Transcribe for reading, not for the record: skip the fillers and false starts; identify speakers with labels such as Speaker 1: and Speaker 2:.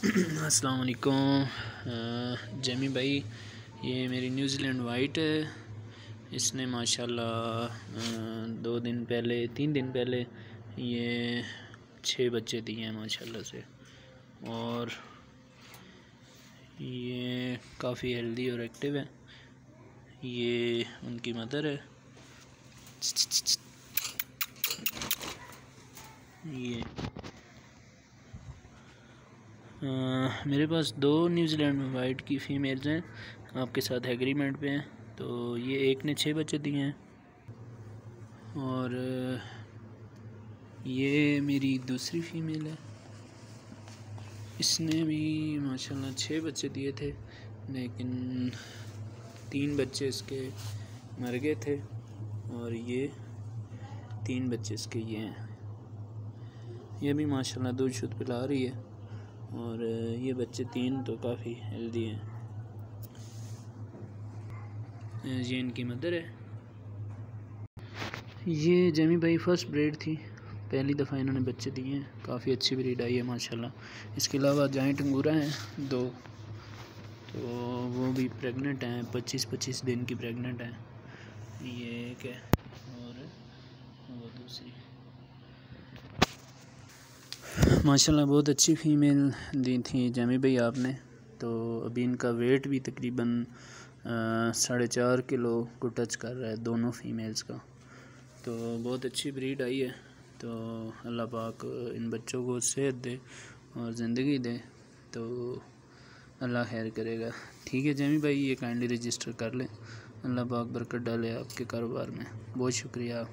Speaker 1: अस्सलाम वालेकुम जमी भाई, ये मेरी न्यूज़ीलैंड वाइट है। इसने माशाल्लाह 3 दिन पहले ये 6 बच्चे दिए हैं माशाल्लाह से। और ये काफ़ी हेल्दी और एक्टिव है। ये उनकी मदर है। ये मेरे पास 2 न्यूज़ीलैंड वाइट की फ़ीमेल्स हैं, आपके साथ एग्रीमेंट पे हैं। तो ये एक ने 6 बच्चे दिए हैं और ये मेरी दूसरी फ़ीमेल है। इसने भी माशाल्लाह 6 बच्चे दिए थे, लेकिन 3 बच्चे इसके मर गए थे और ये 3 बच्चे इसके ये हैं। ये भी माशाल्लाह दूध शुद्ध पिला रही है और ये बच्चे 3 तो काफ़ी हेल्दी हैं। ये इनकी मदर है। ये जमी भाई फर्स्ट ब्रीड थी, पहली दफ़ा इन्होंने बच्चे दिए हैं। काफ़ी अच्छी ब्रीड आई है माशाल्लाह। इसके अलावा जाइंट अंगूरा हैं 2, तो वो भी प्रेग्नेंट हैं, 25-25 दिन की प्रेग्नेंट हैं। ये एक है और वो दूसरी। माशाल्लाह बहुत अच्छी फ़ीमेल दी थी जमी भाई आपने। तो अभी इनका वेट भी तकरीबन 4.5 किलो को टच कर रहा है दोनों फ़ीमेल्स का। तो बहुत अच्छी ब्रीड आई है। तो अल्लाह पाक इन बच्चों को सेहत दे और ज़िंदगी दे, तो अल्लाह खैर करेगा। ठीक है जमी भाई, ये काइंडली रजिस्टर कर लें। अल्लाह पाक बरकत डाले आपके कारोबार में। बहुत शुक्रिया।